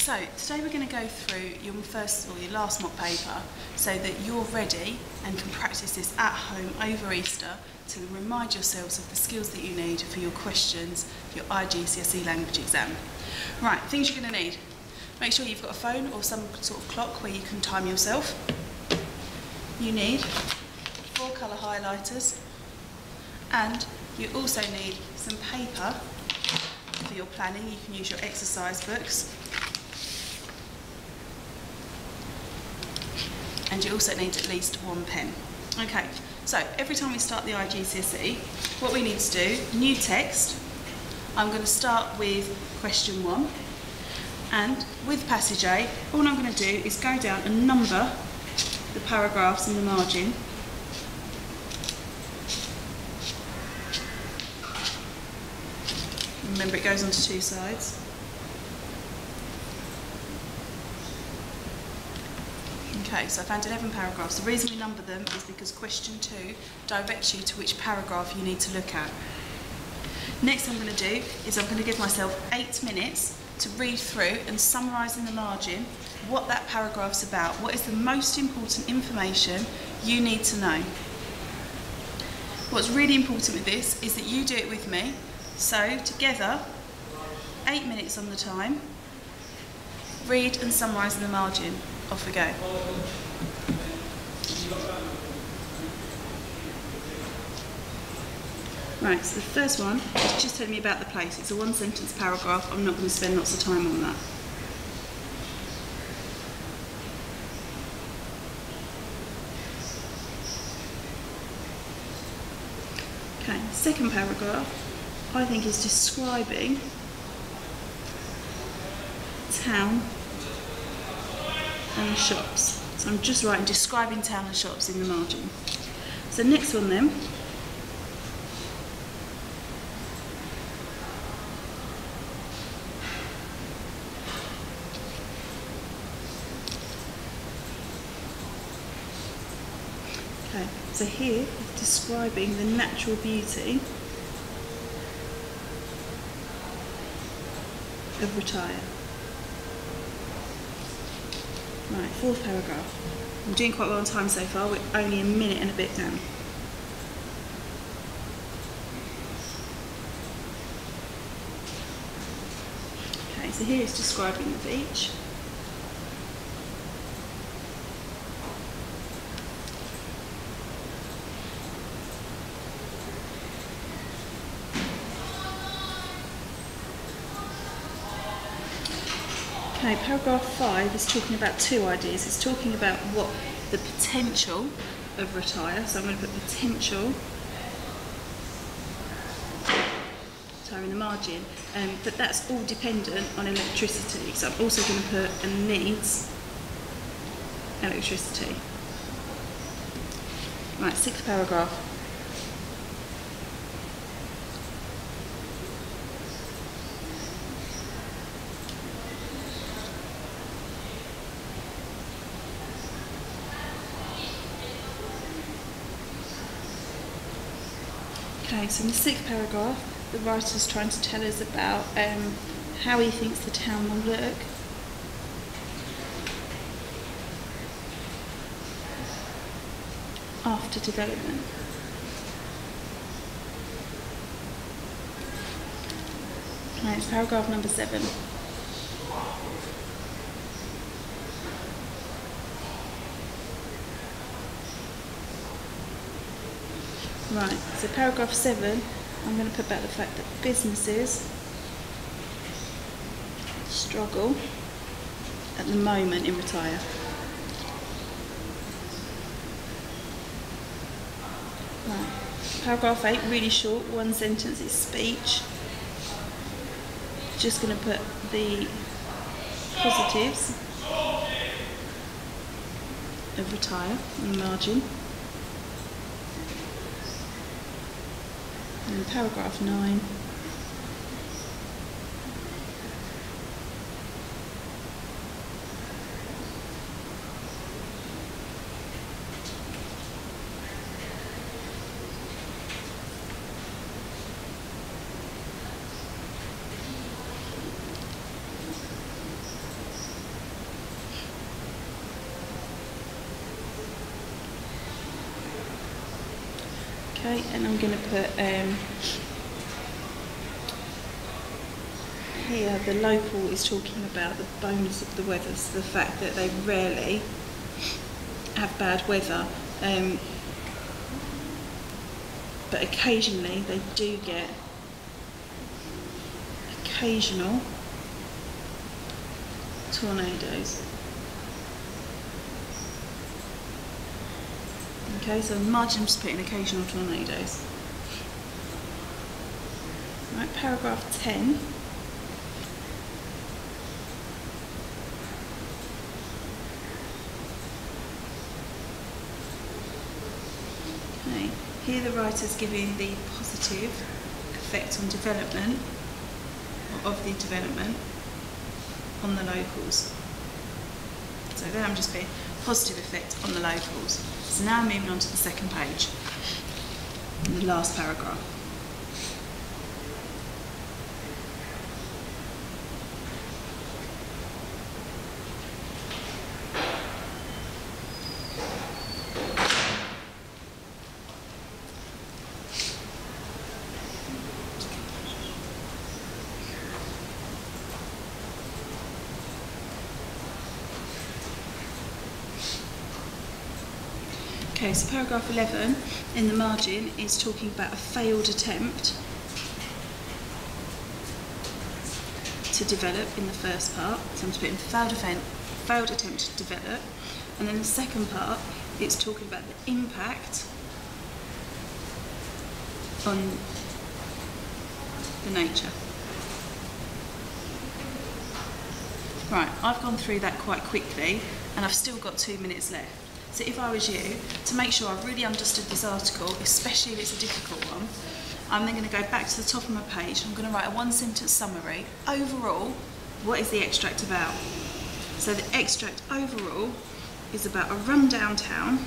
So today we're going to go through your first or your last mock paper so that you're ready and can practice this at home over Easter to remind yourselves of the skills that you need for your questions for your IGCSE language exam. Right, things you're going to need. Make sure you've got a phone or some sort of clock where you can time yourself. You need 4 colour highlighters, and you also need some paper for your planning. You can use your exercise books. And you also need at least 1 pen. Okay, so every time we start the IGCSE, what we need to do, new text, I'm going to start with question 1. And with passage A, all I'm going to do is go down and number the paragraphs in the margin. Remember, it goes onto 2 sides. Okay, so I found 11 paragraphs. The reason we number them is because question 2 directs you to which paragraph you need to look at. Next I'm going to do is I'm going to give myself 8 minutes to read through and summarise in the margin what that paragraph's about. What is the most important information you need to know? What's really important with this is that you do it with me. So together, 8 minutes on the time, read and summarise in the margin. Off we go. Right, so the first one is just telling me about the place. It's a 1-sentence paragraph. I'm not going to spend lots of time on that. Okay, the second paragraph I think is describing town and shops. So I'm just writing describing town and shops in the margin. So next one then. Okay, so here it's describing the natural beauty of Retire. Right, 4th paragraph. I'm doing quite well on time so far. We're only a minute and a bit down. Okay, so here it's describing the beach. Okay, paragraph 5 is talking about 2 ideas. It's talking about what the potential of Retire. So I'm going to put potential in the margin, but that's all dependent on electricity. So I'm also going to put and needs electricity. Right, 6th paragraph. Okay, so in the 6th paragraph, the writer's trying to tell us about how he thinks the town will look. After development. Right, it's paragraph number 7. Right, so paragraph 7, I'm going to put back the fact that businesses struggle at the moment in Retire. Right, paragraph 8, really short, 1 sentence, it's speech. Just going to put the positives of Retire in the margin. And paragraph 9. Okay, and I'm going to put here, the local is talking about the bonus of the weather, so the fact that they rarely have bad weather, but occasionally they do get occasional tornadoes. Okay, so margin I'm just putting occasional tornadoes. Right, paragraph 10. Okay, here the writer's giving the positive effect on development, or of the development, on the locals. So there I'm just putting positive effect on the locals. So now I'm moving on to the second page, in the last paragraph. Okay, so paragraph 11 in the margin is talking about a failed attempt to develop in the first part. So I'm just putting failed attempt to develop. And then the second part, it's talking about the impact on the nature. Right, I've gone through that quite quickly and I've still got 2 minutes left. So if I was you, to make sure I really understood this article, especially if it's a difficult one, I'm then going to go back to the top of my page. I'm going to write a 1-sentence summary. Overall, what is the extract about? So the extract overall is about a rundown town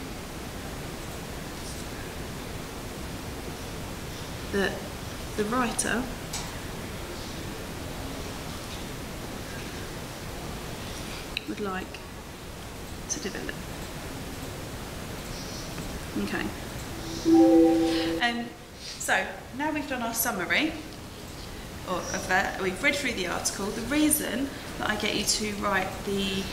that the writer would like to develop. Okay. So now we've done our summary of that, we've read through the article. The reason that I get you to write the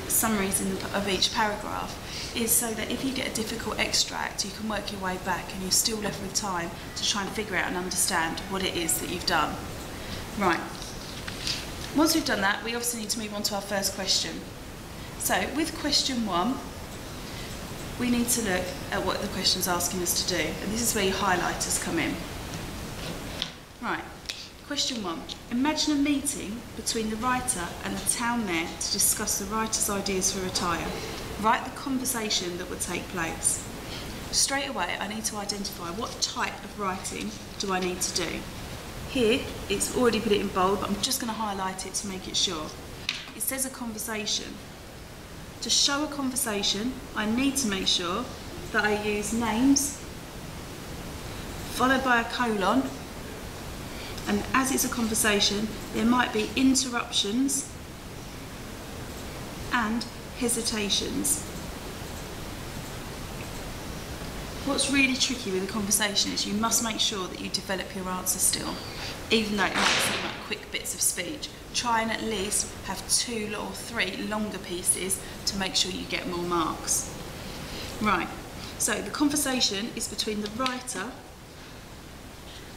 summaries of each paragraph is so that if you get a difficult extract, you can work your way back and you're still left with time to try and figure out and understand what it is that you've done. Right. Once we've done that, we obviously need to move on to our first question. So with question 1, we need to look at what the question's asking us to do, and this is where your highlighters come in. Right, question 1. Imagine a meeting between the writer and the town mayor to discuss the writer's ideas for attire. Write the conversation that would take place. Straight away, I need to identify what type of writing do I need to do. Here, it's already put it in bold, but I'm just going to highlight it to make it sure. It says a conversation. To show a conversation, I need to make sure that I use names, followed by a colon, and as it's a conversation, there might be interruptions and hesitations. What's really tricky with a conversation is you must make sure that you develop your answer still, even though it might seem like quick bits of speech. Try and at least have 2 or 3 longer pieces to make sure you get more marks. Right, so the conversation is between the writer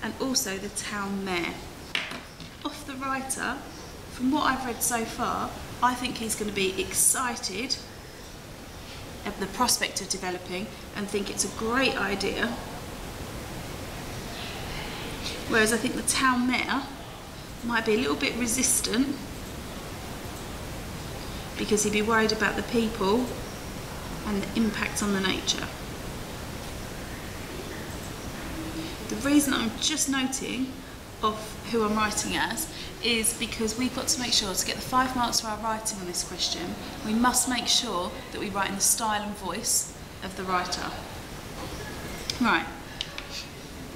and also the town mayor. Off the writer, from what I've read so far, I think he's going to be excited at the prospect of developing and think it's a great idea. Whereas I think the town mayor might be a little bit resistant because he'd be worried about the people and the impact on the nature. The reason I'm just noting off who I'm writing as is because we've got to make sure to get the 5 marks for our writing on this question, we must make sure that we write in the style and voice of the writer. Right,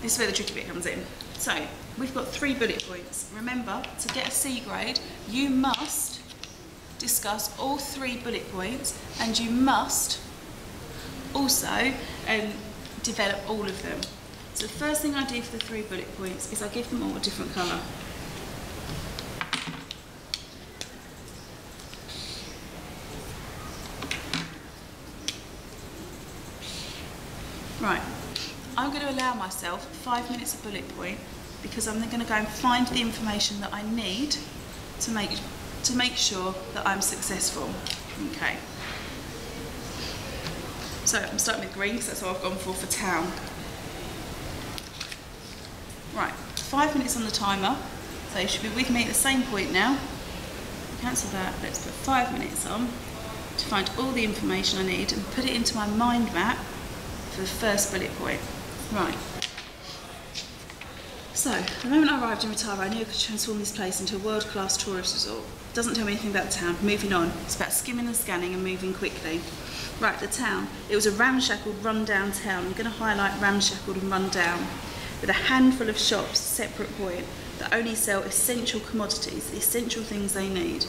this is where the tricky bit comes in. So, we've got 3 bullet points. Remember, to get a C grade, you must discuss all 3 bullet points and you must also develop all of them. So the first thing I do for the 3 bullet points is I give them all a different colour. Right, I'm going to allow myself 5 minutes of bullet point because I'm then going to go and find the information that I need to make sure that I'm successful. Okay. So I'm starting with green because that's what I've gone for town. Right, 5 minutes on the timer, so you should be with me at the same point now. Cancel that, let's put 5 minutes on to find all the information I need and put it into my mind map for the first bullet point. Right. So, the moment I arrived in Matara, I knew I could transform this place into a world-class tourist resort. Doesn't tell me anything about the town. Moving on. It's about skimming and scanning and moving quickly. Right, the town. It was a ramshackled, run-down town. I'm going to highlight ramshackled and run-down. With a handful of shops, separate point, that only sell essential commodities, the essential things they need.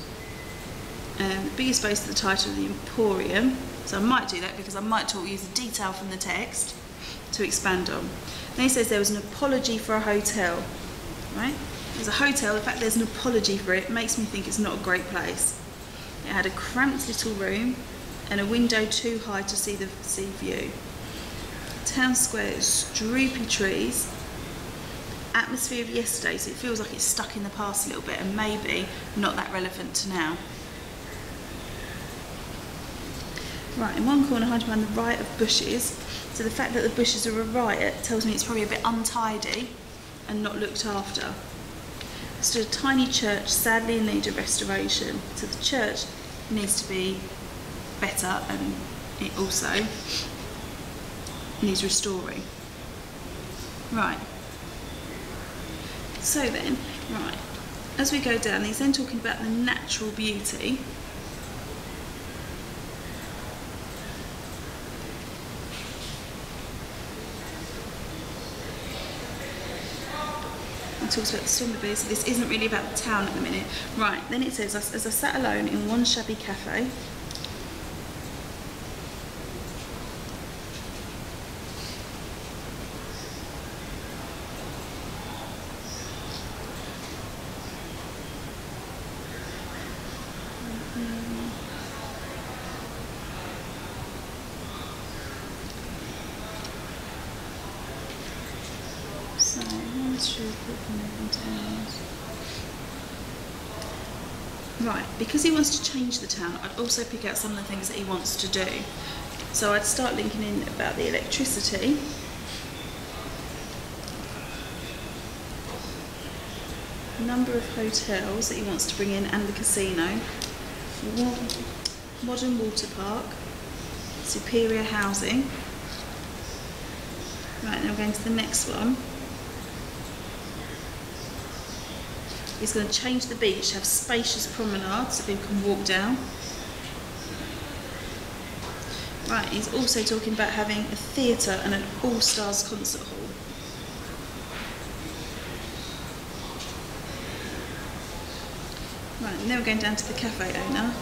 The biggest space of the title of the Emporium. So I might do that because I might use a detail from the text to expand on. Then he says there was an apology for a hotel, right? There's a hotel, the fact there's an apology for it makes me think it's not a great place. It had a cramped little room and a window too high to see the sea view. Town square is droopy trees, atmosphere of yesterday, so it feels like it's stuck in the past a little bit and maybe not that relevant to now. Right, in one corner hiding behind the right of bushes, so the fact that the bushes are a riot tells me it's probably a bit untidy and not looked after. Stood a tiny church, sadly in need of restoration. So the church needs to be better and it also needs restoring. Right. So then, right, as we go down, he's then talking about the natural beauty. Talks about the swimmer beers, so this isn't really about the town at the minute. Right, then it says, as I sat alone in one shabby cafe, right, because he wants to change the town, I'd also pick out some of the things that he wants to do. So I'd start linking in about the electricity, number of hotels that he wants to bring in and the casino, modern water park, superior housing. Right, now we're going to the next one. He's going to change the beach, have spacious promenades so people can walk down. Right, he's also talking about having a theatre and an all-stars concert hall. Right, and then we're going down to the cafe owner.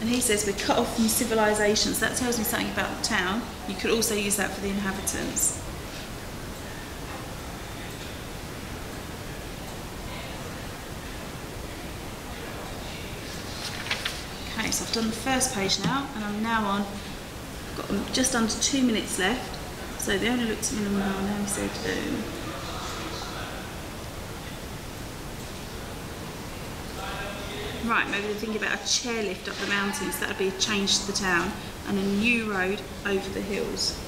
And he says we're cut off from civilization, so that tells me something about the town. You could also use that for the inhabitants. Okay, so I've done the first page now, and I'm now on, I've got just under 2 minutes left. So the owner looked at me and now he said, right, maybe they're thinking about a chairlift up the mountains. That would be a change to the town, and a new road over the hills.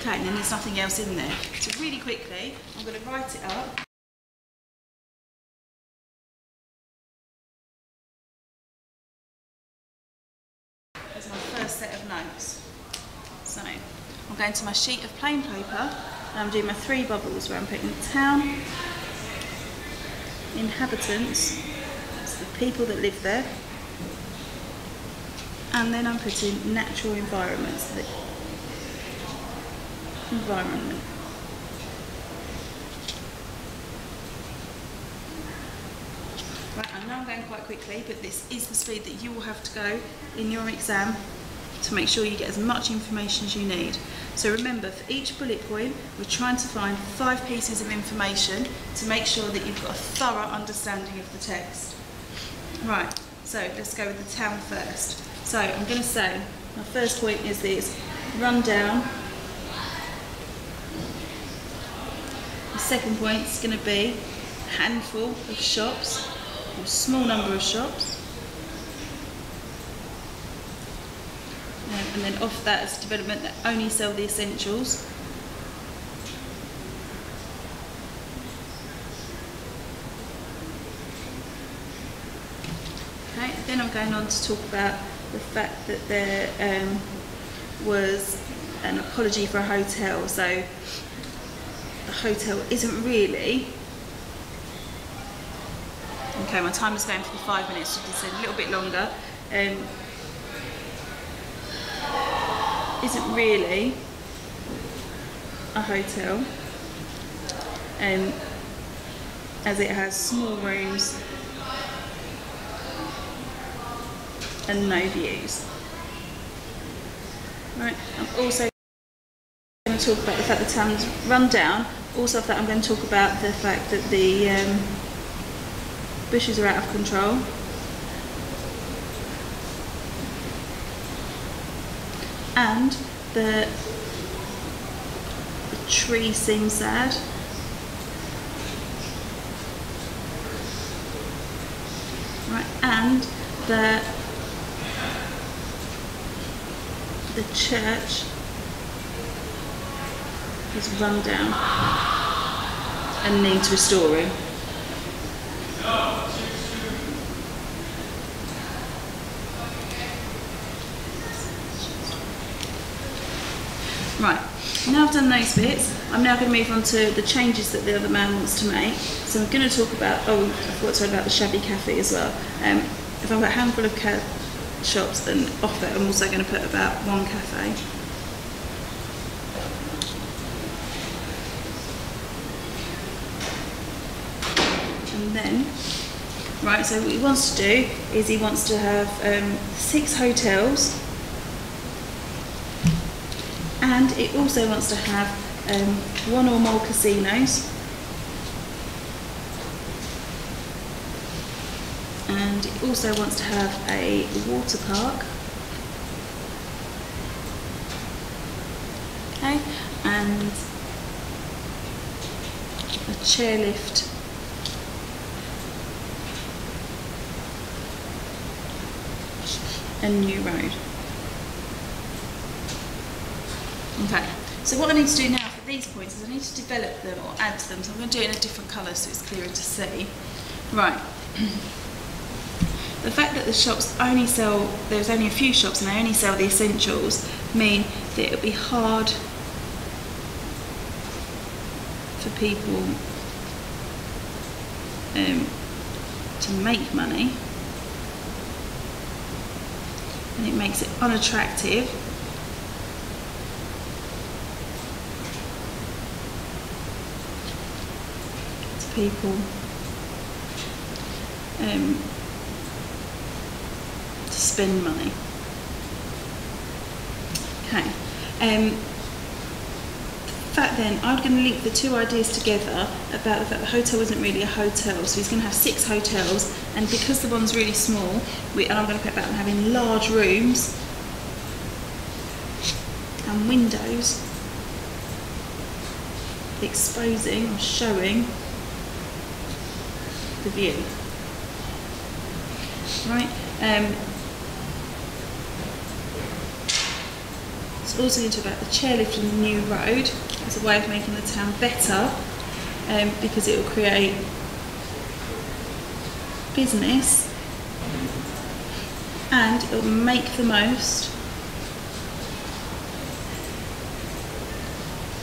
Okay, and then there's nothing else in there. So really quickly, I'm going to write it up. There's my first set of notes. So I'm going to my sheet of plain paper, and I'm doing my 3 bubbles where I'm putting the town, inhabitants, it's the people that live there, and then I'm putting natural environments, the environment. Right, I know I'm going quite quickly, but this is the speed that you will have to go in your exam to make sure you get as much information as you need. So remember, for each bullet point, we're trying to find 5 pieces of information to make sure that you've got a thorough understanding of the text. Right, so let's go with the town first. So I'm going to say, my first point is this: run down. The second point is going to be a handful of shops, or a small number of shops. And then off that is development that only sell the essentials. Okay, then I'm going on to talk about the fact that there was an apology for a hotel. So the hotel isn't really... Okay, my time is going for the 5 minutes, so just a little bit longer. Isn't really a hotel, as it has small rooms and no views. Right, I'm also going to talk about the fact that the town's run down. Also of that, I'm going to talk about the fact that the bushes are out of control. And the tree seems sad. Right, and the church is run down and needs restoring. Right, now I've done those bits, I'm now going to move on to the changes that the other man wants to make. So I'm going to talk about, I forgot to talk about the shabby cafe as well. If I've got a handful of shops, then off it I'm also going to put about 1 cafe. And then, right, so what he wants to do is he wants to have 6 hotels. And it also wants to have 1 or more casinos. And it also wants to have a water park. Okay, and a chairlift. A new road. Okay, so what I need to do now for these points is I need to develop them or add to them, so I'm going to do it in a different colour so it's clearer to see. Right, the fact that the shops only sell, there's only a few shops and they only sell the essentials, mean that it'll be hard for people to make money, and it makes it unattractive people to spend money. Okay. In fact then, I'm going to link the 2 ideas together about the fact the hotel isn't really a hotel. So he's going to have 6 hotels, and because the one's really small, and I'm going to put about them having large rooms and windows exposing or showing the view. Right. It's also going to talk about the chairlift and the new road as a way of making the town better, because it will create business and it will make the most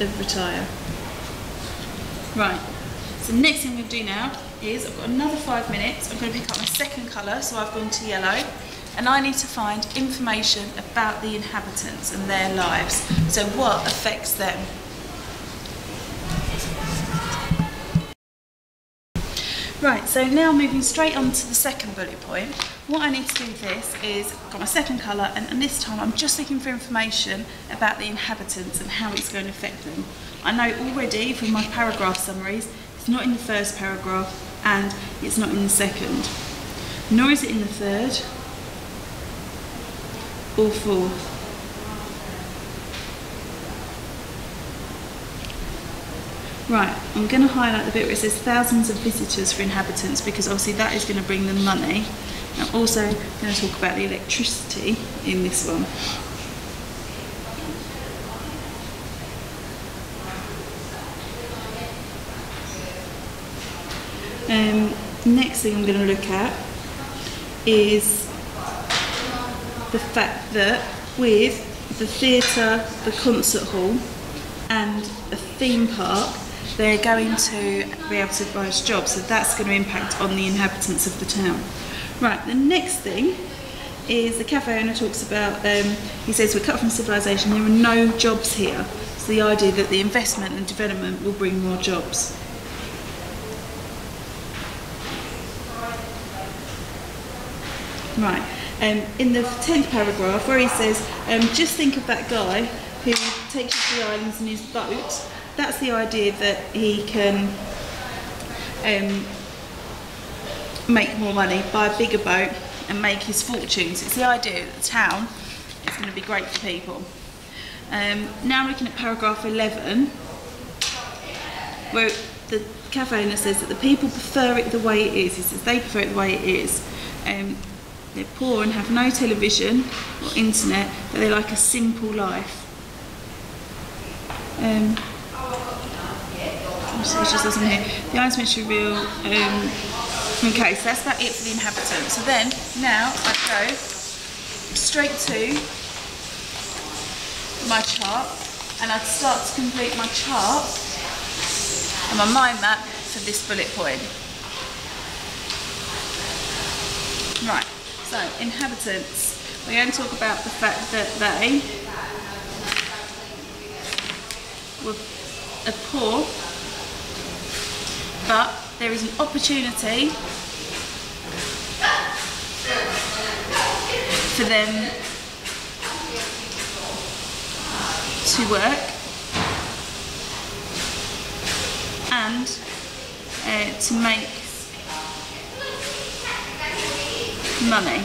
of retire. Right. So the next thing I'm going to do now is I've got another 5 minutes. I'm going to pick up my second colour, so I've gone to yellow, and I need to find information about the inhabitants and their lives. So what affects them? Right, so now moving straight on to the second bullet point. What I need to do with this is, I've got my second colour, and this time I'm just looking for information about the inhabitants and how it's going to affect them. I know already from my paragraph summaries, it's not in the first paragraph and it's not in the second. Nor is it in the third or fourth. Right, I'm going to highlight the bit where it says thousands of visitors for inhabitants, because obviously that is going to bring them money. I'm also going to talk about the electricity in this one. Next thing I'm going to look at is the fact that with the theatre, the concert hall and a theme park, they're going to be able to provide jobs, so that's going to impact on the inhabitants of the town. Right, the next thing is the cafe owner talks about, he says we're cut from civilization, there are no jobs here. It's the idea that the investment and development will bring more jobs. Right, in the 10th paragraph where he says, just think of that guy who takes you to the islands in his boat. That's the idea that he can make more money, buy a bigger boat and make his fortunes. It's the idea that the town is going to be great for people. Now looking at paragraph 11, where the cafe owner says that the people prefer it the way it is. He says they prefer it the way it is. They're poor and have no television or internet, but they like a simple life. The islands meant to reveal. Okay, so that's about it for the inhabitants. So then, now I go straight to my chart, and I'd start to complete my chart and my mind map for this bullet point. Right, so inhabitants, we're going to talk about the fact that they are poor, but there is an opportunity for them to work and to make money.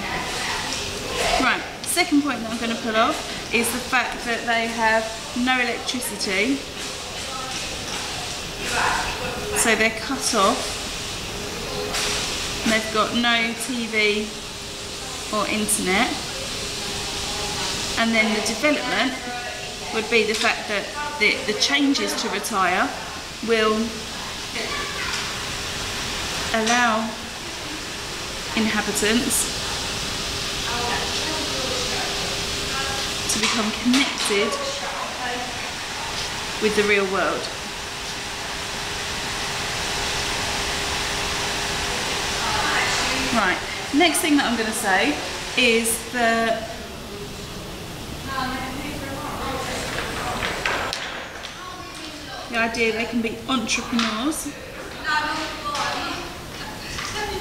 Right, second point that I'm going to put off is the fact that they have no electricity, so they're cut off, and they've got no TV or internet. And then the development would be the fact that the changes to retire will allow inhabitants to become connected with the real world. Right, next thing that I'm going to say is that the idea they can be entrepreneurs,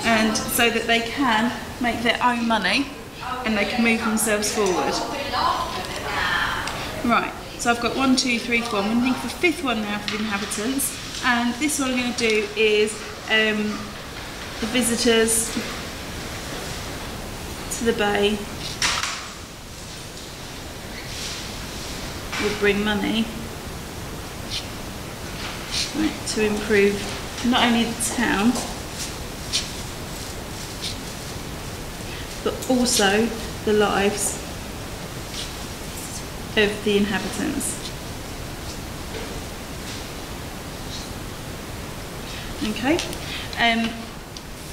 and so that they can make their own money and they can move themselves forward. Right, so I've got 1, 2, 3, 4. I'm going to think of the fifth one now for the inhabitants, and this one I'm going to do is the visitors to the bay will bring money, right, to improve not only the town but also the lives of the inhabitants. Okay,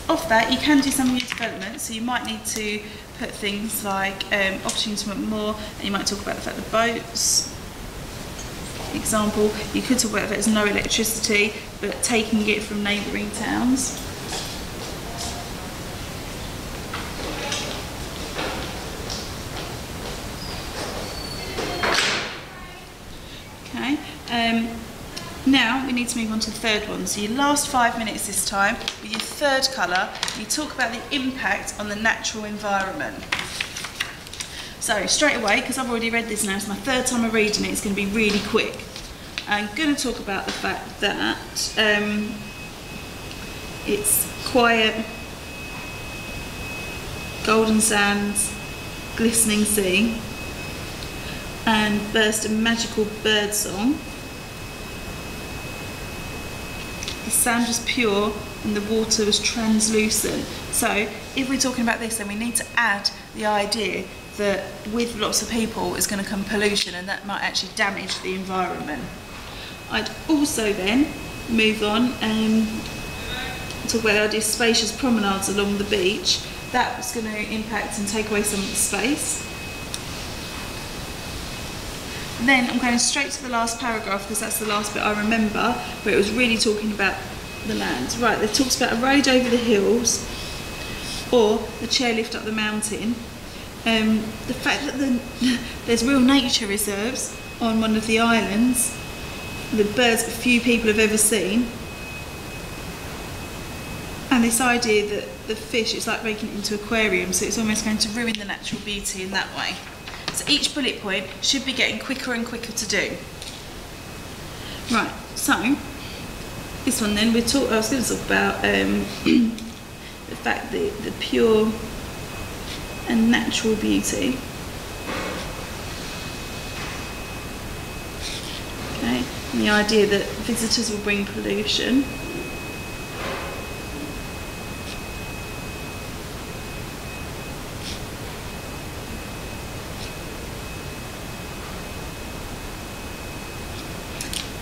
off that you can do some new development, so you might need to put things like opportunity to work more, and you might talk about the fact that boats, example, you could talk about that there's no electricity but taking it from neighbouring towns. Now we need to move on to the third one. So your last 5 minutes this time, with your third colour, you talk about the impact on the natural environment. So straight away, because I've already read this now, it's my third time of reading it, it's going to be really quick. I'm going to talk about the fact that it's quiet, golden sands, glistening sea, and burst of magical bird song. The sand was pure and the water was translucent. So if we're talking about this, then we need to add the idea that with lots of people is going to come pollution, and that might actually damage the environment. I'd also then move on and talk about the idea of spacious promenades along the beach. That's going to impact and take away some of the space. Then I'm going straight to the last paragraph, because that's the last bit I remember, where it was really talking about the land. Right, it talks about a road over the hills or a chairlift up the mountain. The fact that there's real nature reserves on one of the islands, the birds that few people have ever seen, and this idea that the fish, it's like making it into aquarium, so it's almost going to ruin the natural beauty in that way. So each bullet point should be getting quicker and quicker to do. Right, so this one then, I was going to talk about the fact that the pure and natural beauty. Okay, and the idea that visitors will bring pollution.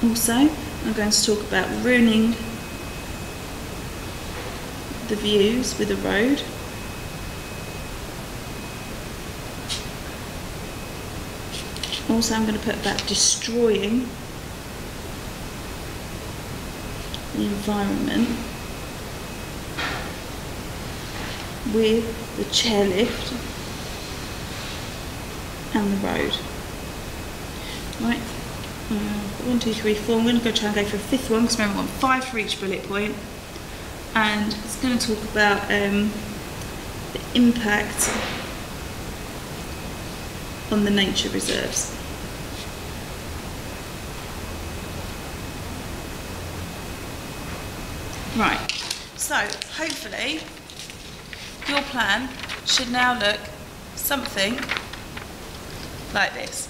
Also, I'm going to talk about ruining the views with a road. Also, I'm going to put about destroying the environment with the chairlift and the road. Right. 1, 2, 3, 4. I'm going to go try and go for a fifth one, because remember I want 5 for each bullet point. And it's going to talk about the impact on the nature reserves. Right, so hopefully your plan should now look something like this.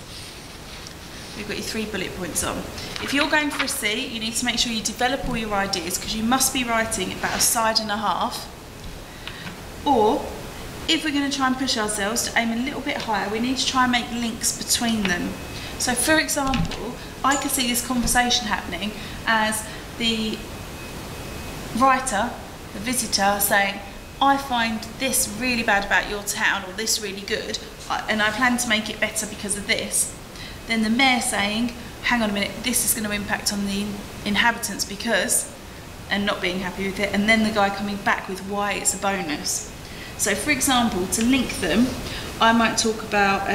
We've got your 3 bullet points on. If you're going for a C, you need to make sure you develop all your ideas, because you must be writing about a side and a half. Or, if we're going to try and push ourselves to aim a little bit higher, we need to try and make links between them. So for example, I could see this conversation happening as the writer, the visitor, saying, I find this really bad about your town, or this really good, and I plan to make it better because of this. Then the mayor saying, hang on a minute, this is going to impact on the inhabitants because, and not being happy with it, and then the guy coming back with why it's a bonus. So for example, to link them, I might talk about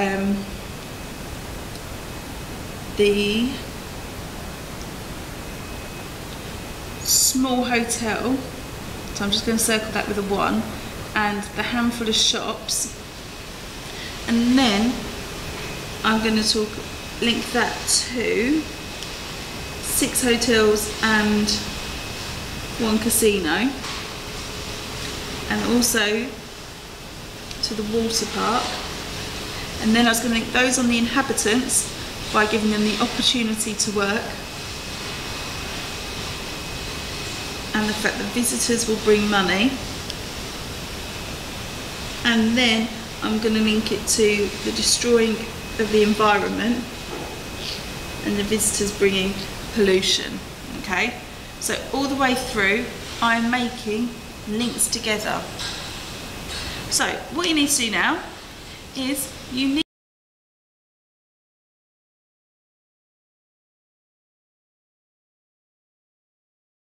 the small hotel, so I'm just going to circle that with a 1, and the handful of shops, and then I'm going to link that to 6 hotels and 1 casino, and also to the water park. And then I was going to link those on the inhabitants by giving them the opportunity to work, and the fact that visitors will bring money. And then I'm going to link it to the destroying of the environment and the visitors bringing pollution. Okay, so all the way through I'm making links together. So what you need to do now is you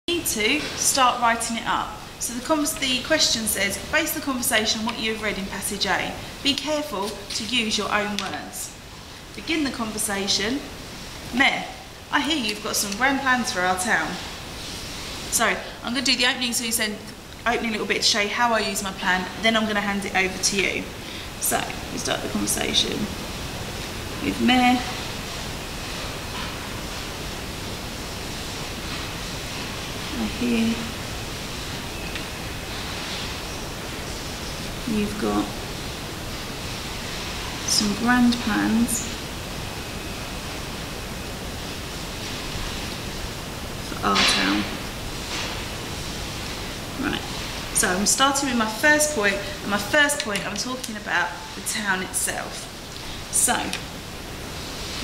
need to start writing it up. So the question says, base the conversation on what you have read in passage A. Be careful to use your own words. Begin the conversation. Mayor, I hear you've got some grand plans for our town. So I'm going to do the opening little bit to show you how I use my plan, then I'm going to hand it over to you. So we start the conversation with Mayor. I hear you've got some grand plans for our town. Right, so I'm starting with my first point, and my first point I'm talking about the town itself. So,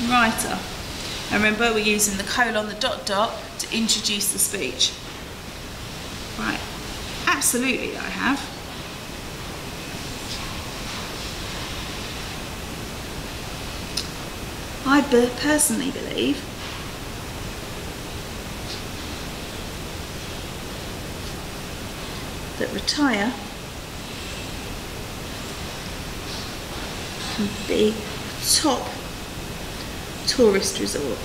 writer, and remember we're using the colon, the dot dot to introduce the speech. Right, absolutely I have. I personally believe that retire can be a top tourist resort.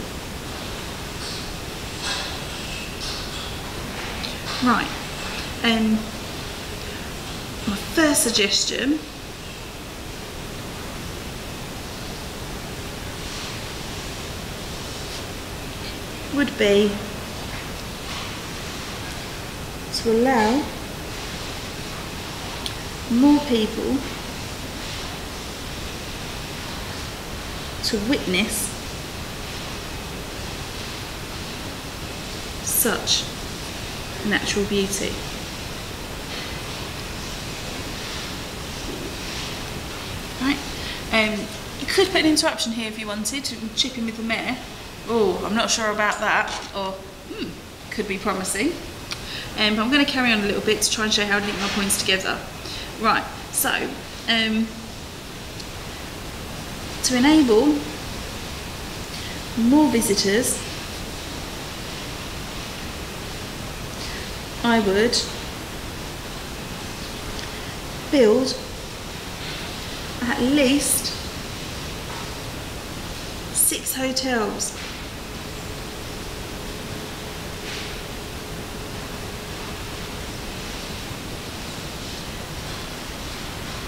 Right, my first suggestion would be to allow more people to witness such natural beauty. Right, you could put an interruption here if you wanted to chip in with the mayor. Oh, I'm not sure about that, or could be promising. But I'm going to carry on a little bit to try and show how to link my points together. Right, so to enable more visitors, I would build at least 6 hotels.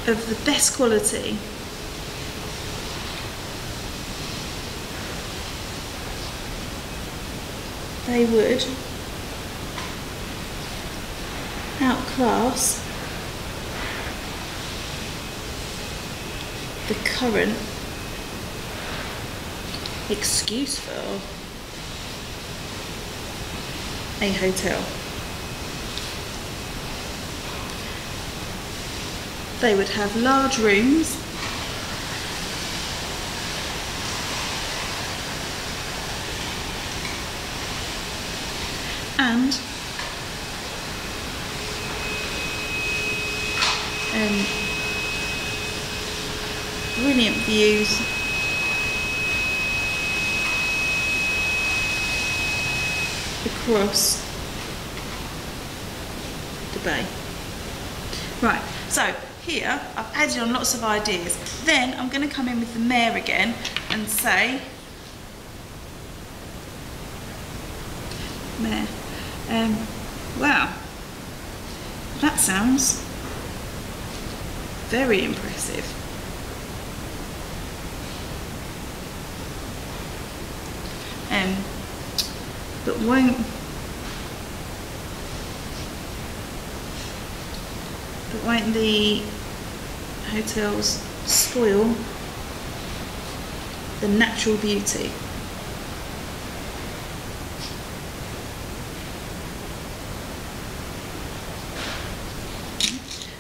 Of the best quality. They would outclass the current excuse for a hotel. They would have large rooms, and brilliant views across the bay. Right, so here I've added on lots of ideas. Then I'm going to come in with the mayor again and say, Mayor, wow, that sounds very impressive. But won't the hotels spoil the natural beauty?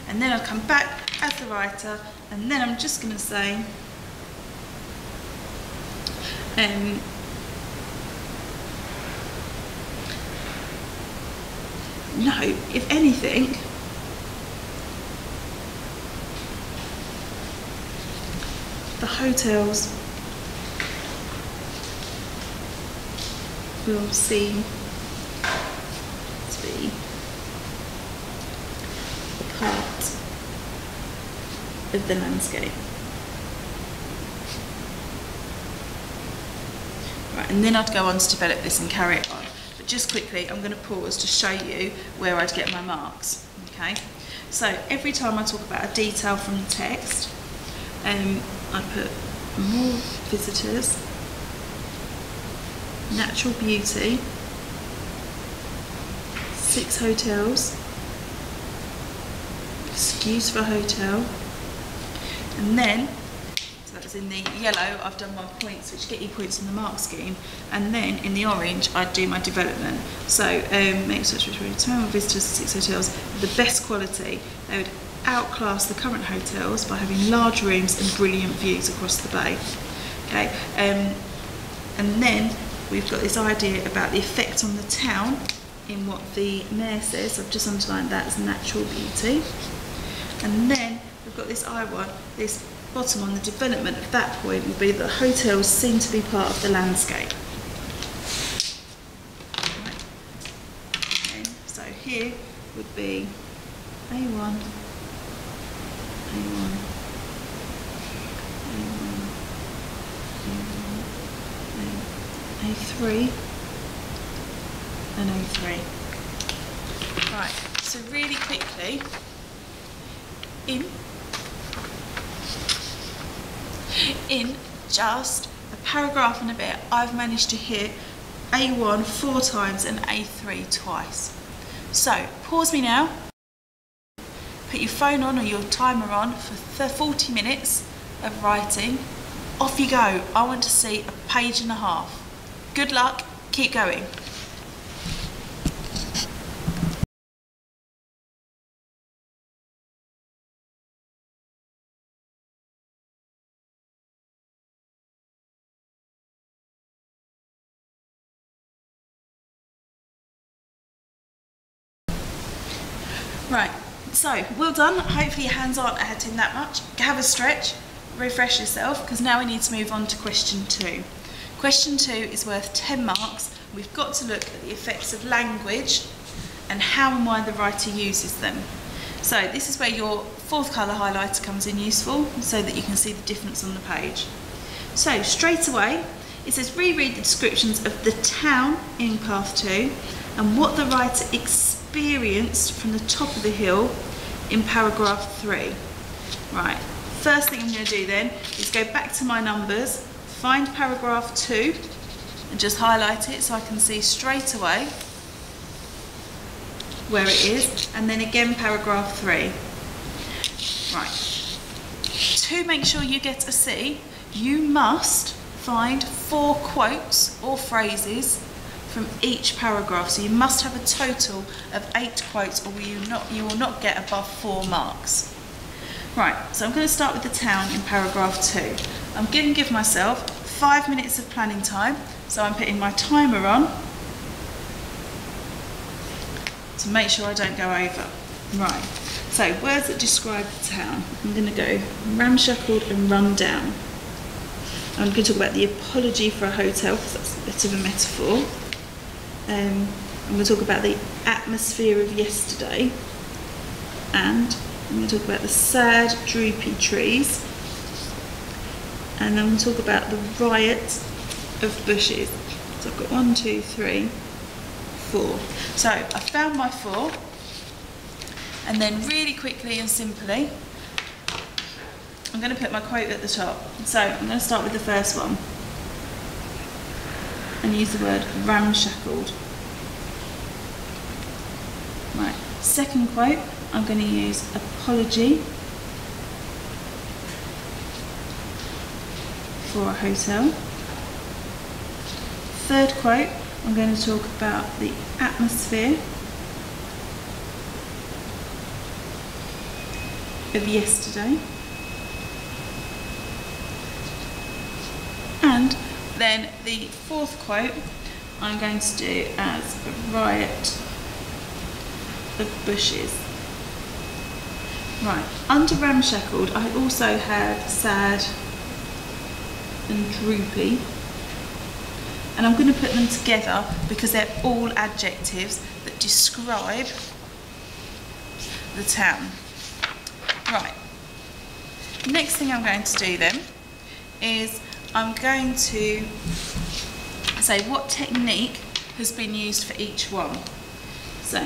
And then I'll come back as the writer, and then I'm just going to say no, if anything, the hotels will seem to be a part of the landscape. Right, and then I'd go on to develop this and carry it on. But just quickly, I'm going to pause to show you where I'd get my marks. Okay, so every time I talk about a detail from the text, I put more visitors, natural beauty, 6 hotels, excuse for hotel, and then, so that was in the yellow, I've done my points, which get you points in the mark scheme, and then in the orange, I'd do my development. So, make such a return of visitors to 6 hotels, the best quality. They would outclass the current hotels by having large rooms and brilliant views across the bay. Okay, and then we've got this idea about the effect on the town in what the mayor says. I've just underlined that as natural beauty. And then we've got this I1, this bottom on the development at that point would be that hotels seem to be part of the landscape. Right. Okay. So here would be A1, A1, A3 and A3. Right, so really quickly, in just a paragraph and a bit, I've managed to hit A1 4 times and A3 twice. So pause me now, put your phone on or your timer on for 40 minutes of writing. Off you go. I want to see a page and a half. Good luck, keep going. Right, so well done. Hopefully your hands aren't hurting that much. Have a stretch, refresh yourself, because now we need to move on to question 2. Question 2 is worth 10 marks. We've got to look at the effects of language and how and why the writer uses them. So this is where your 4th colour highlighter comes in useful, so that you can see the difference on the page. So straight away, it says reread the descriptions of the town in path 2 and what the writer experienced from the top of the hill in paragraph 3. Right, first thing I'm going to do then is go back to my numbers, find paragraph 2 and just highlight it so I can see straight away where it is, and then again paragraph 3. Right, to make sure you get a C, you must find 4 quotes or phrases from each paragraph. So you must have a total of 8 quotes, or you will not get above 4 marks. Right, so I'm going to start with the town in paragraph 2. I'm going to give myself 5 minutes of planning time, so I'm putting my timer on to make sure I don't go over. Right, so words that describe the town. I'm going to go ramshackled and run down. I'm going to talk about the apology for a hotel, because that's a bit of a metaphor. I'm going to talk about the atmosphere of yesterday, and I'm going to talk about the sad, droopy trees, and then I'm going to talk about the riot of bushes. So I've got 1, 2, 3, 4. So I found my 4, and then really quickly and simply, I'm going to put my quote at the top. So I'm going to start with the first one and use the word ramshackled. Right, second quote, I'm going to use apology for a hotel. Third quote, I'm going to talk about the atmosphere of yesterday. And then the 4th quote I'm going to do as a riot of bushes. Right, under ramshackled I also had sad and droopy, and I'm going to put them together because they're all adjectives that describe the town. Right, next thing I'm going to do then is I'm going to say what technique has been used for each one. So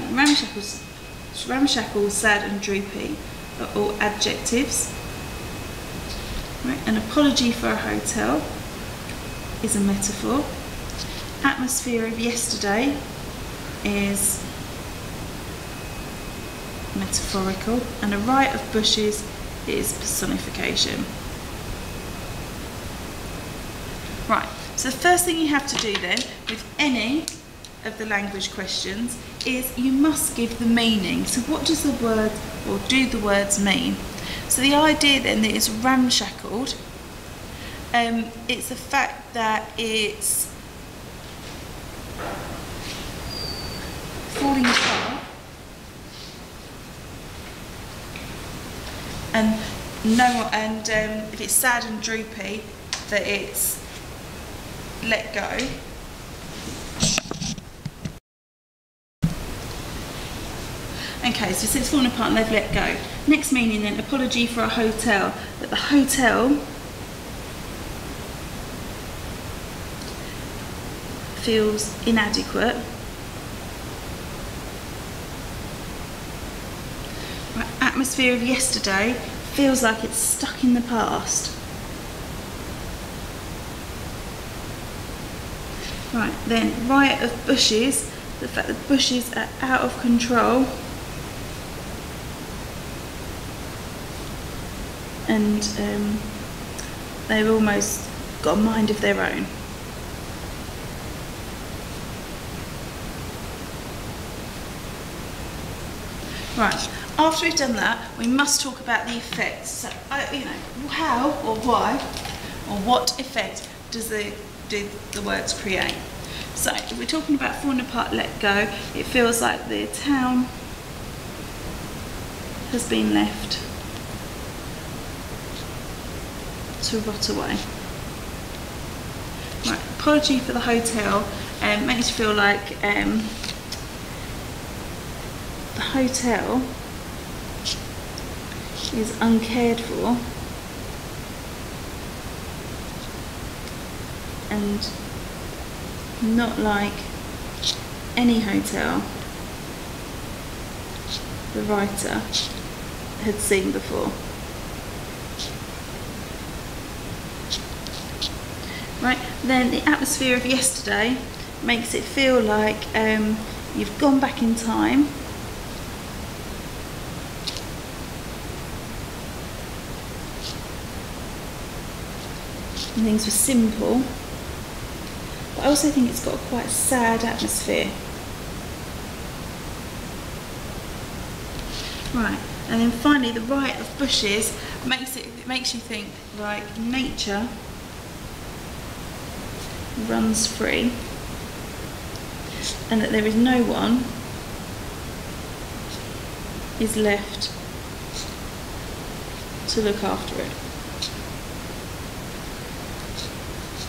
ramshackle, sad and droopy are all adjectives. Right, an apology for a hotel is a metaphor. Atmosphere of yesterday is metaphorical, and a riot of bushes is personification. Right, so the first thing you have to do then with any of the language questions is you must give the meaning. So what does the word, or do the words mean? So the idea then that it's ramshackled, it's the fact that it's falling apart, and if it's sad and droopy, that it's let go. Okay, so it's fallen apart and they've let go. Next meaning then, apology for a hotel, that the hotel feels inadequate. Right, atmosphere of yesterday feels like it's stuck in the past. Right, then riot of bushes, the fact that bushes are out of control and they've almost got a mind of their own. Right, after we've done that, we must talk about the effects. So, how or why or what effect do the words create? So, if we're talking about falling apart, let go, it feels like the town has been left to rot away. Right, apology for the hotel makes you feel like the hotel is uncared for and not like any hotel the writer had seen before. Right, then the atmosphere of yesterday makes it feel like you've gone back in time and things were simple, but I also think it's got a quite sad atmosphere. Right, and then finally the riot of bushes makes you think like nature runs free and that there is no one is left to look after it.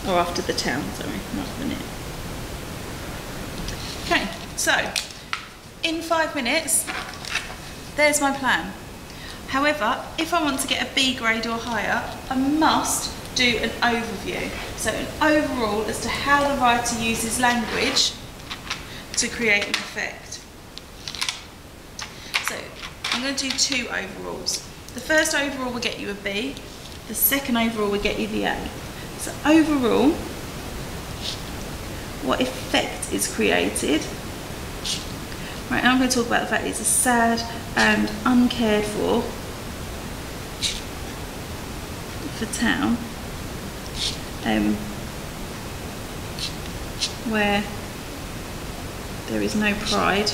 Or after the town, sorry, not the it. Okay, so in 5 minutes, there's my plan. However, if I want to get a B grade or higher, I must do an overview. So an overall as to how the writer uses language to create an effect. So I'm going to do 2 overalls. The first overall will get you a B, the second overall will get you the A. So overall, what effect is created? Right, now I'm going to talk about the fact it's a sad and uncared for town, where there is no pride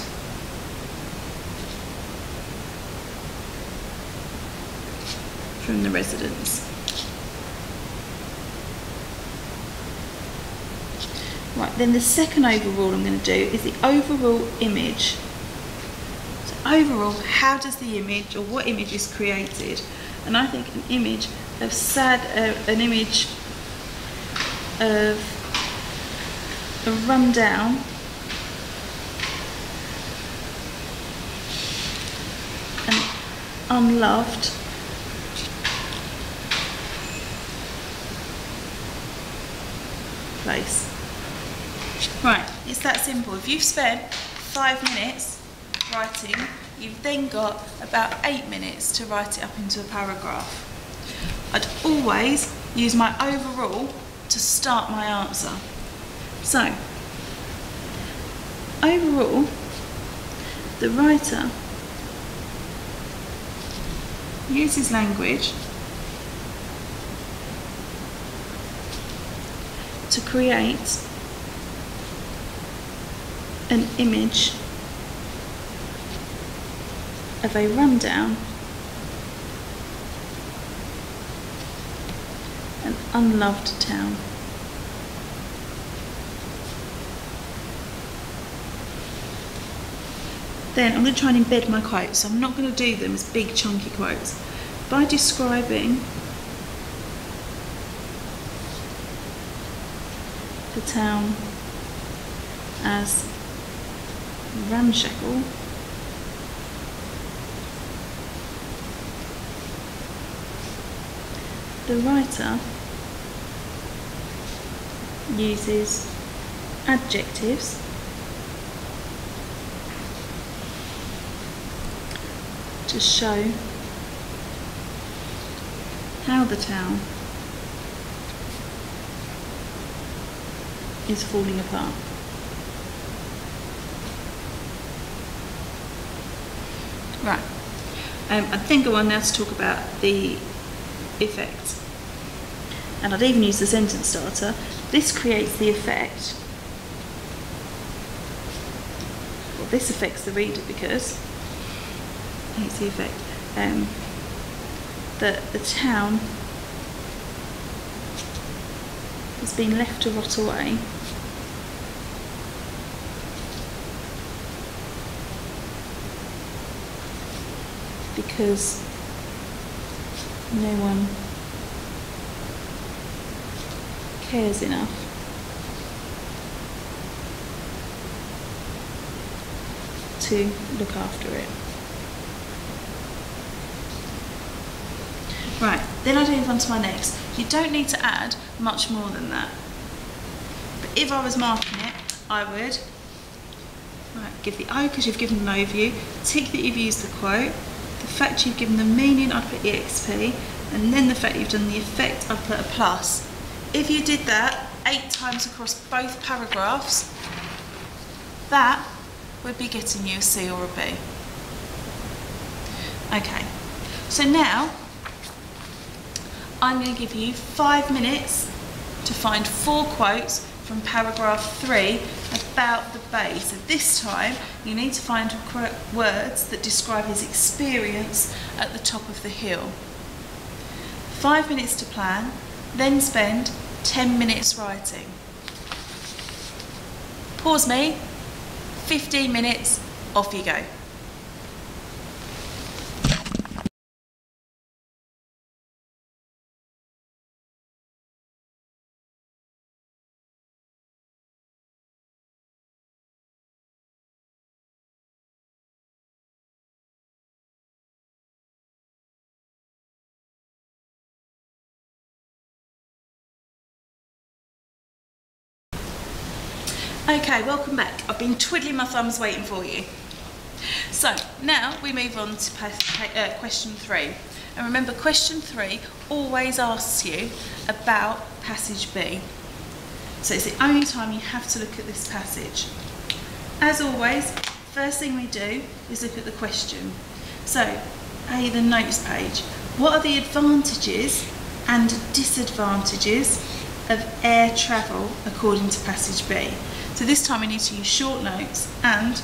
from the residents. Right, then the second overall I'm going to do is the overall image. So overall, how does the image, or what image is created? And I think an image of an image of a rundown and unloved place. It's that simple. If you've spent 5 minutes writing, you've then got about 8 minutes to write it up into a paragraph. I'd always use my overall to start my answer. So, overall, the writer uses language to create an image of a rundown and unloved town. Then I'm going to try and embed my quotes. So I'm not going to do them as big chunky quotes. By describing the town as ramshackle, the writer uses adjectives to show how the town is falling apart. Right, I think I want now to talk about the effect. And I'd even use the sentence starter. This creates the effect. Well, this affects the reader because it's the effect that the town has been left to rot away because no one cares enough to look after it. Right, then I move on to my next. You don't need to add much more than that. But if I was marking it, I would give the O because you've given an overview, tick that you've used the quote, the fact you've given the meaning, I'd put EXP, and then the fact you've done the effect, I'd put a plus. If you did that 8 times across both paragraphs, that would be getting you a C or a B. Okay, so now I'm going to give you 5 minutes to find 4 quotes from paragraph 3 about the bay. So this time you need to find words that describe his experience at the top of the hill. 5 minutes to plan, then spend 10 minutes writing. Pause me, 15 minutes, off you go. Okay, welcome back. I've been twiddling my thumbs waiting for you. So now we move on to question 3. And remember, question 3 always asks you about passage B. So it's the only time you have to look at this passage. As always, first thing we do is look at the question. So, A, the notes page. What are the advantages and disadvantages of air travel according to passage B? So this time we need to use short notes, and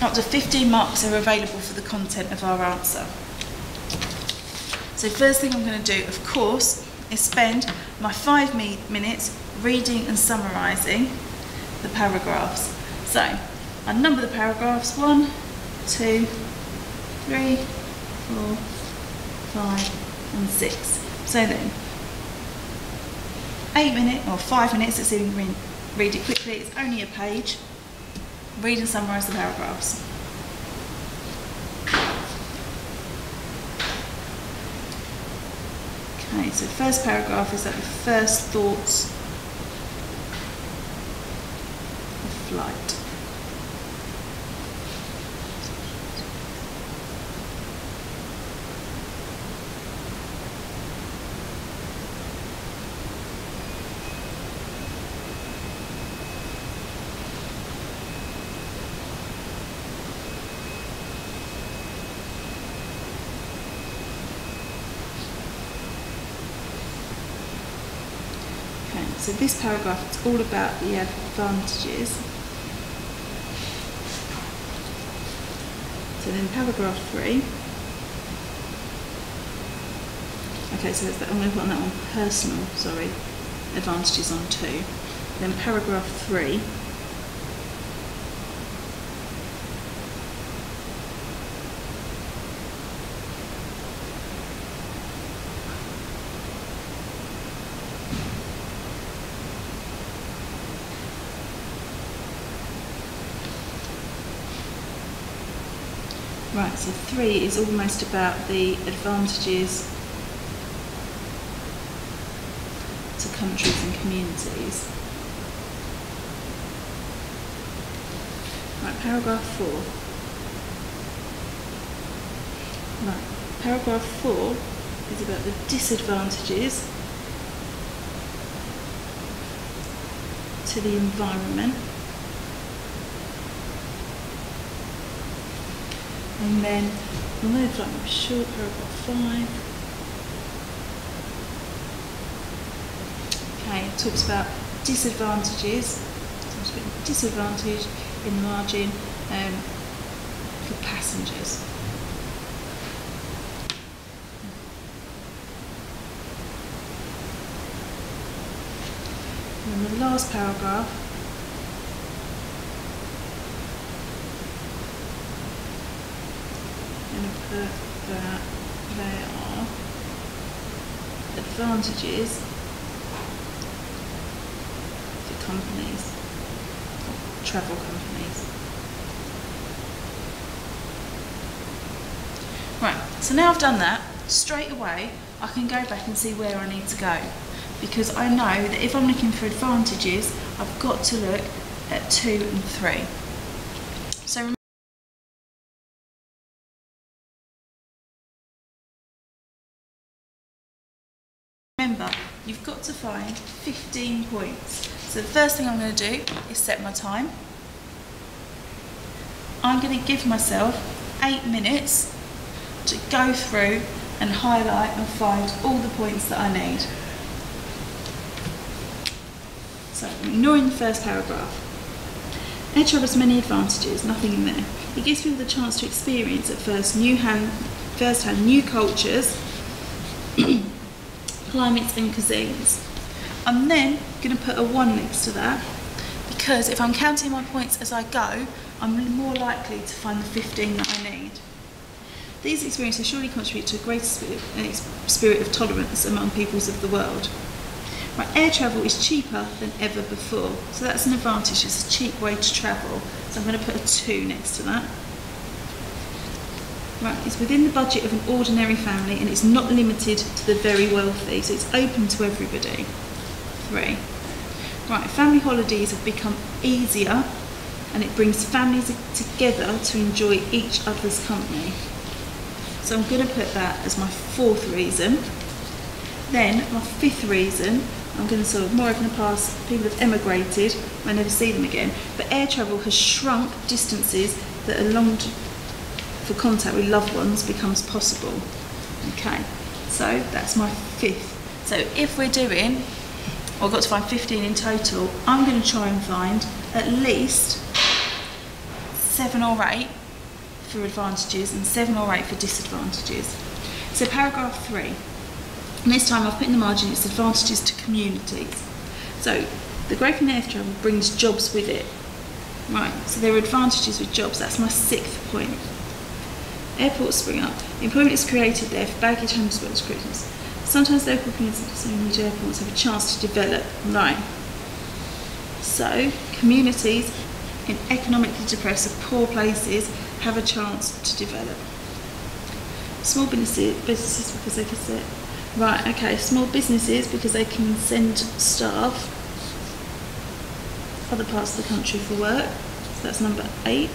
up to 15 marks are available for the content of our answer. So first thing I'm going to do, of course, is spend my 5 minutes reading and summarising the paragraphs. So I number the paragraphs 1, 2, 3, 4, 5 and 6. So then 8 minutes or 5 minutes, let's see if we can read it quickly, it's only a page. Read and summarise the paragraphs. Okay, so first paragraph is like the first thoughts, the flight. So this paragraph, it's all about the advantages. So then paragraph 3. Okay, so I'm going to put on that one personal, advantages on 2. Then paragraph 3. Right, so 3 is almost about the advantages to countries and communities. Right, paragraph 4. Right, paragraph 4 is about the disadvantages to the environment. And then we'll move on, I'm sure, paragraph 5. Okay, it talks about disadvantages. So I'm just putting disadvantage in the margin for passengers. And then the last paragraph. Put that there are advantages to companies, travel companies. Right, so now I've done that, straight away I can go back and see where I need to go, because I know that if I'm looking for advantages, I've got to look at 2 and 3. So remember, you've got to find 15 points. So the first thing I'm going to do is set my time. I'm going to give myself 8 minutes to go through and highlight and find all the points that I need. So I'm ignoring the first paragraph. Air travel has many advantages, nothing in there. It gives people the chance to experience at first-hand new cultures, climates and cuisines. I'm then going to put a 1 next to that, because if I'm counting my points as I go, I'm more likely to find the 15 that I need. These experiences surely contribute to a greater spirit of tolerance among peoples of the world. Right, air travel is cheaper than ever before, so that's an advantage. It's a cheap way to travel, so I'm going to put a 2 next to that. Right, it's within the budget of an ordinary family and it's not limited to the very wealthy, so it's open to everybody. 3. Right, family holidays have become easier and it brings families together to enjoy each other's company. So I'm going to put that as my 4th reason. Then my 5th reason, I'm going to more often pass, people have emigrated, I never see them again, but air travel has shrunk distances that are long for contact with loved ones becomes possible. Okay, so that's my 5th. So if we're doing, I've got to find 15 in total, I'm going to try and find at least 7 or 8 for advantages and 7 or 8 for disadvantages. So paragraph 3, and this time I've put in the margin its advantages to communities. So the growth in air travel brings jobs with it. Right, so there are advantages with jobs, that's my 6th point. Airports spring up. Employment is created there for baggage handling crews. Sometimes local communities and major airports have a chance to develop. Right. So communities in economically depressed or poor places have a chance to develop. Small businesses because they can sit. Right, okay, small businesses because they can send staff other parts of the country for work. So that's number 8.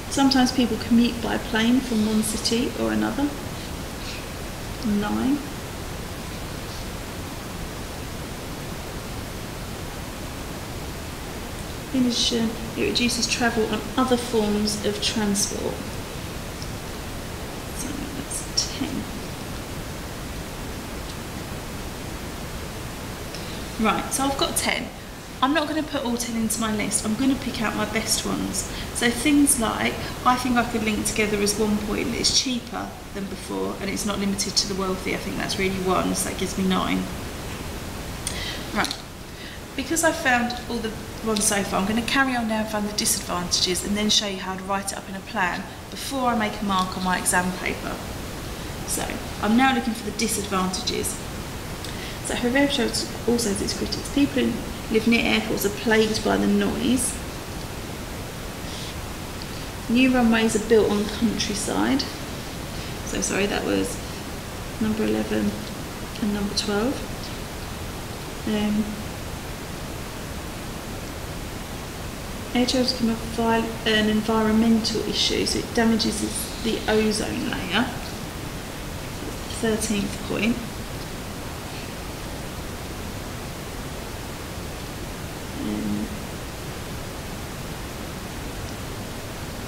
Sometimes people commute by plane from one city or another. 9. In addition, it reduces travel on other forms of transport. So that's 10. Right, so I've got 10. I'm not going to put all 10 into my list. I'm going to pick out my best ones. So things like, I think I could link together as one point that it's cheaper than before and it's not limited to the wealthy. I think that's really 1, so that gives me 9. Right, because I've found all the ones so far, I'm going to carry on now and find the disadvantages and then show you how to write it up in a plan before I make a mark on my exam paper. So I'm now looking for the disadvantages. So her research also has its critics. People who live near airports are plagued by the noise. New runways are built on countryside. So sorry, that was number 11 and number 12. Air travel has become an environmental issue, so it damages the ozone layer. 13th point.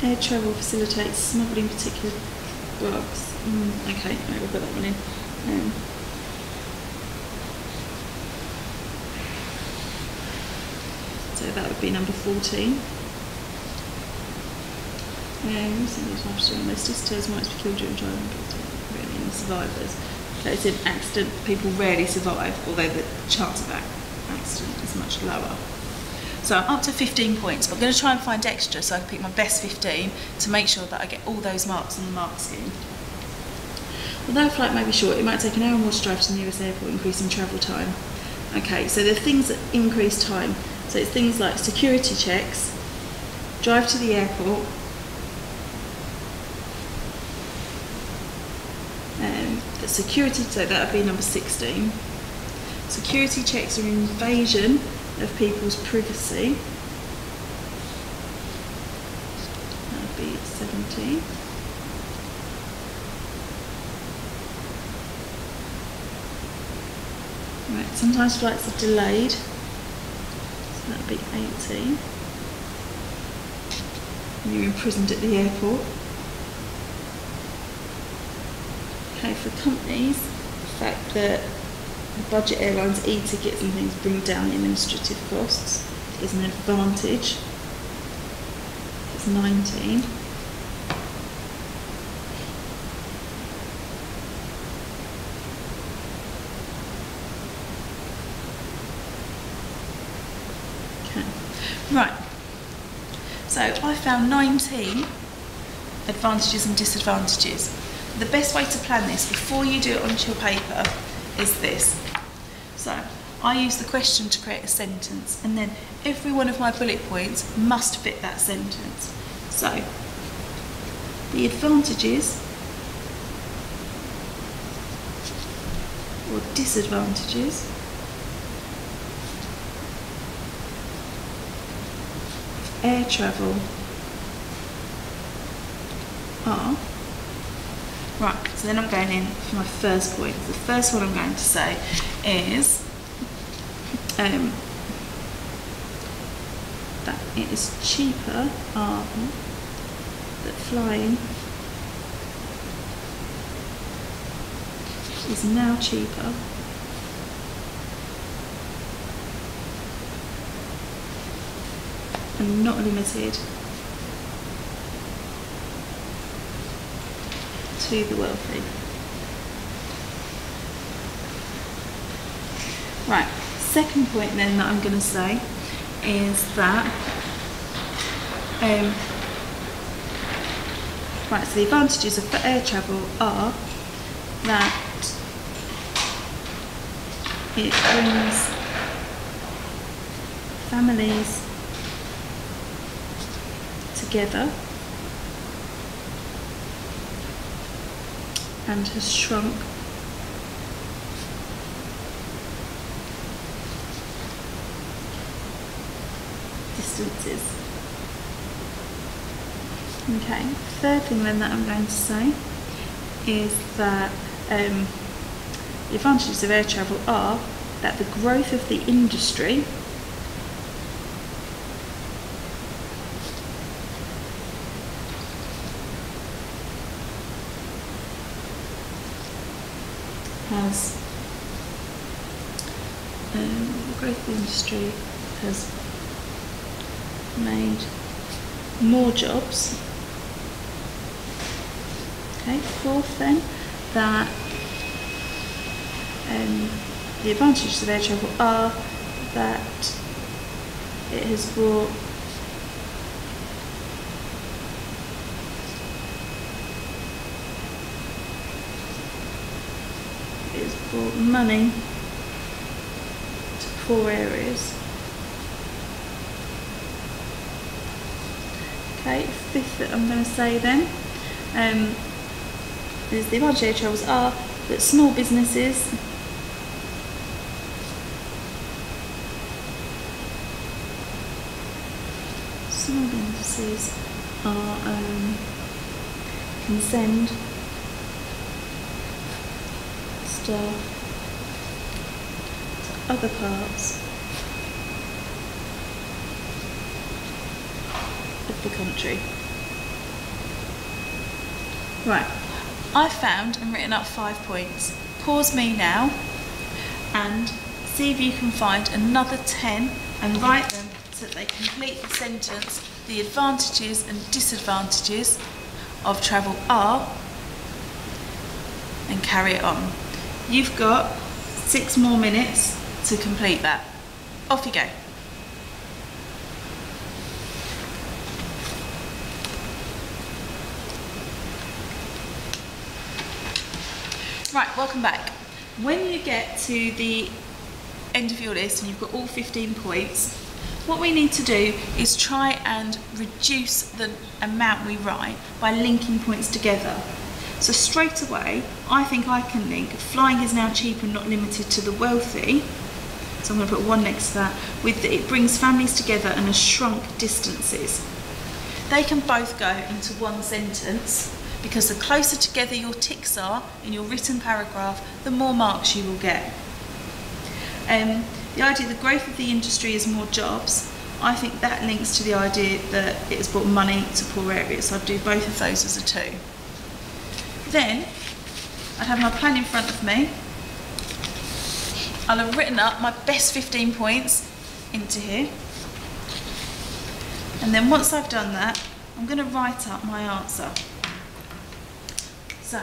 Air travel facilitates smuggling particular drugs. Okay, right, we'll put that one in. So that would be number 14. Most disturbances might be killed during driving, but really in survivors. So it's an accident, people rarely survive, although the chance of accident is much lower. So I'm up to 15 points, but I'm going to try and find extra so I can pick my best 15 to make sure that I get all those marks on the mark scheme. Although a flight may be short, it might take an hour or more to drive to the nearest airport, increasing travel time. Okay, so there are things that increase time. So it's things like security checks, drive to the airport, the security, so that would be number 16. Security checks are an invasion of people's privacy. That would be 17. Right, sometimes flights are delayed, so that would be 18. You're imprisoned at the airport. Okay, for companies, the fact that the budget airlines e-tickets and things bring down administrative costs is an advantage. It's 19. Okay, right. So I found 19 advantages and disadvantages. The best way to plan this before you do it onto your paper is this. So I use the question to create a sentence, and then every one of my bullet points must fit that sentence. So the advantages or disadvantages of air travel are. Right, so then I'm going in for my first point. The first one I'm going to say is that it is cheaper, that flying is now cheaper and not limited to the wealthy. Right, second point then that I'm going to say is that right, so the advantages of air travel are that it brings families together and has shrunk distances. Okay, third thing then that I'm going to say is that the advantages of air travel are that the growth of the industry has made more jobs. Okay, fourth then, that the advantages of air travel are that it has brought money to poor areas. Okay, fifth that I'm going to say then is the advantages of air travels are that small businesses are can send staff to other parts of the country. Right, I found and written up 5 points. Pause me now and see if you can find another 10 and write them so that they complete the sentence. The advantages and disadvantages of travel are, and carry it on. You've got 6 more minutes to complete that. Off you go. Right, welcome back. When you get to the end of your list and you've got all 15 points, what we need to do is try and reduce the amount we write by linking points together. So straight away, I think I can link flying is now cheap and not limited to the wealthy. So I'm going to put 1 next to that, with it brings families together and has shrunk distances. They can both go into one sentence, because the closer together your ticks are in your written paragraph, the more marks you will get. The idea the growth of the industry is more jobs, I think that links to the idea that it has brought money to poor areas, so I'd do both of those as a 2. Then, I'd have my plan in front of me. I'll have written up my best 15 points into here. And then once I've done that, I'm going to write up my answer. So,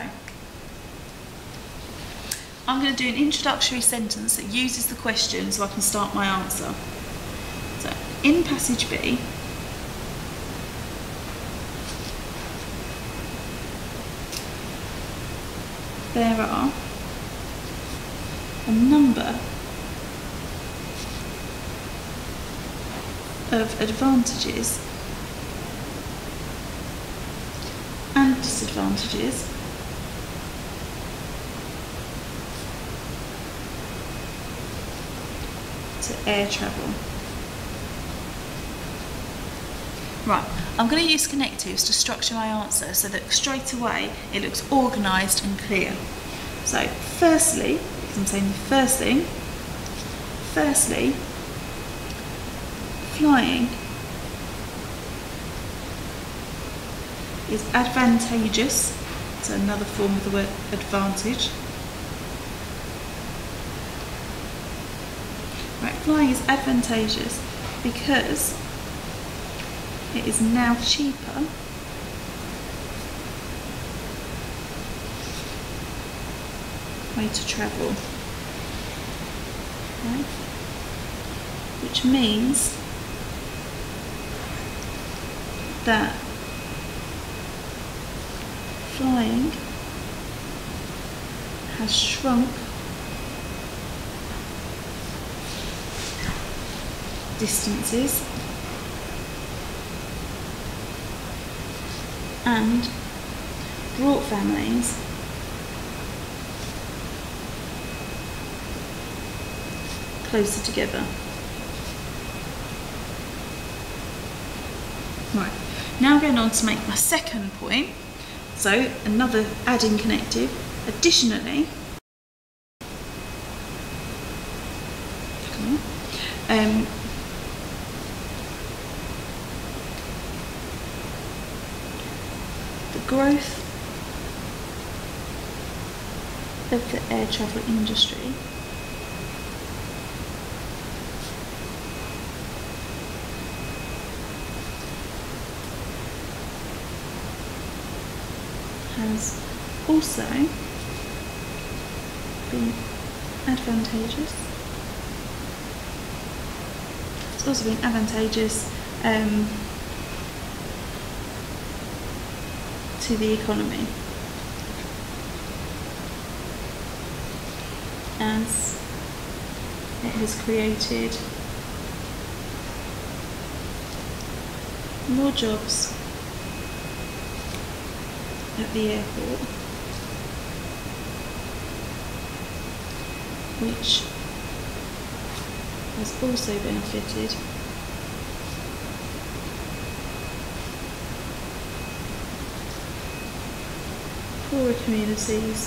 I'm going to do an introductory sentence that uses the question so I can start my answer. So, in passage B, there are a number of advantages and disadvantages to air travel. Right, I'm going to use connectives to structure my answer so that straight away it looks organised and clear. So firstly, because I'm saying the first thing, flying is advantageous, so another form of the word advantage. Right, flying is advantageous because it is now cheaper way to travel. Right? Which means that flying has shrunk distances and brought families closer together. Right, now going on to make my second point. So another adding connective. Additionally, the growth of the air travel industry has also been advantageous. It's also been advantageous to the economy, as it has created more jobs at the airport, which has also benefited poorer communities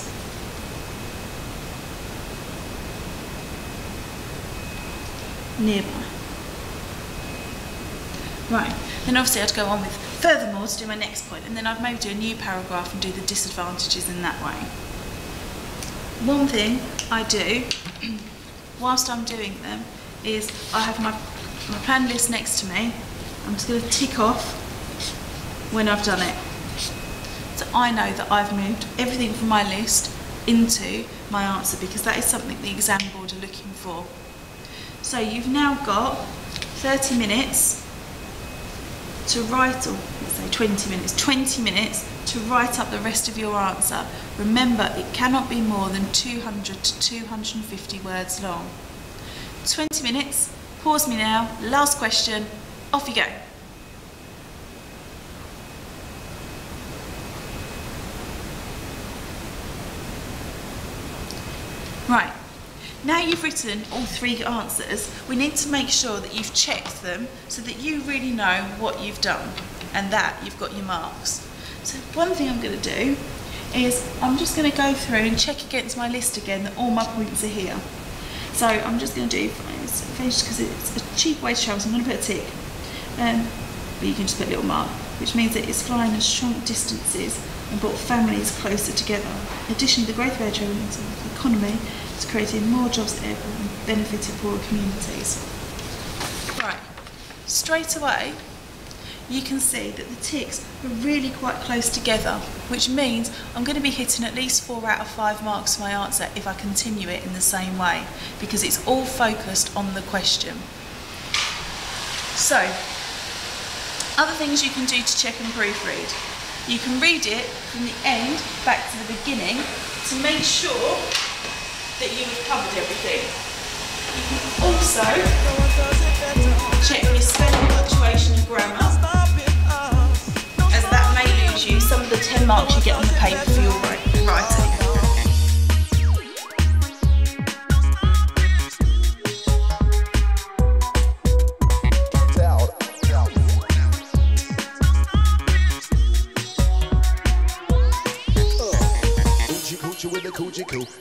nearby. Right, then obviously I'd go on with furthermore to do my next point, and then I'd maybe do a new paragraph and do the disadvantages in that way. One thing I do whilst I'm doing them is I have my plan list next to me. I'm just going to tick off when I've done it. So I know that I've moved everything from my list into my answer, because that is something the exam board are looking for. So you've now got 30 minutes to write, or let's say 20 minutes to write up the rest of your answer. Remember, it cannot be more than 200 to 250 words long. 20 minutes, pause me now, last question, off you go. Right, now you've written all three answers, we need to make sure that you've checked them so that you really know what you've done and that you've got your marks. So one thing I'm going to do is I'm just going to go through and check against my list again that all my points are here. So I'm just going to do, because it's a cheap way to travel, so I'm going to put a tick. But you can just put a little mark, which means that it's flying has shrunk distances and brought families closer together. Additionally, the growth of air travel into the economy has created more jobs at the airport and benefited poorer communities. Right, straight away you can see that the ticks are really quite close together, which means I'm going to be hitting at least 4 out of 5 marks for my answer if I continue it in the same way, because it's all focused on the question. So, other things you can do to check and proofread. You can read it from the end back to the beginning to make sure that you have covered everything. You can also check your spelling, punctuation and grammar, as that may lose you some of the 10 marks you get on the paper for your writing.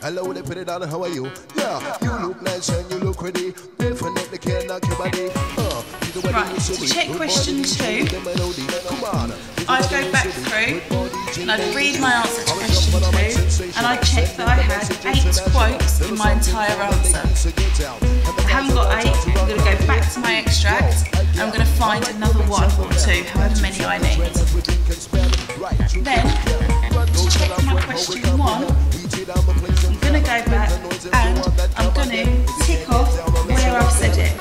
Hello, they put it on, how are you? Yeah, you look nice and you look pretty. Definitely can knock your body. Right, to check question 2, I'd go back through and I'd read my answer to question 2 and I'd check that I had 8 quotes in my entire answer. If I haven't got 8, I'm going to go back to my extract and I'm going to find another 1 or 2, however many I need. Then, to check my question 1, I'm going to go back and I'm going to tick off where I've said it.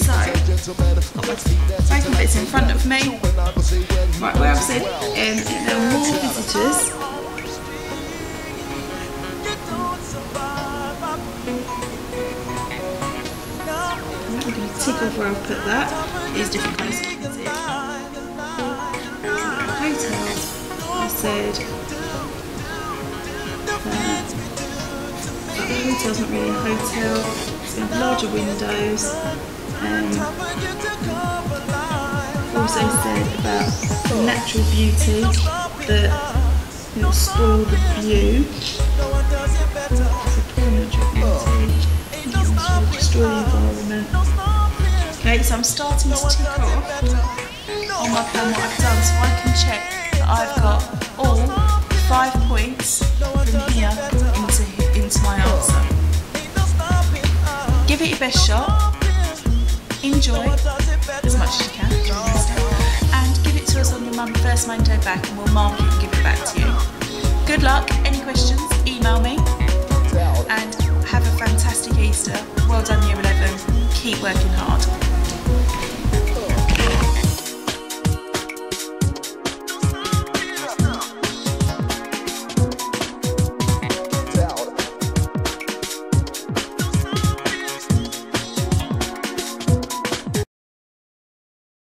So, I've got my vacant bits in front of me. Right, where I've said there are more visitors. I'm going to tick off where I've put that. These different places you can see it. Hotels, I said that. But the hotel's not really a hotel, it's going to have larger windows, 4 also said about the natural beauty that will spoil the view. Destroy the environment. Okay, so I'm starting to tick off on my plan what I've done, so I can check that I've got all 5 points from here into my answer. Give it your best shot, enjoy as much as you can during this day, and give it to us on your first Monday back, and we'll mark it and give it back to you. Good luck. Any questions, email me, and have a fantastic Easter. Well done Year 11, keep working hard.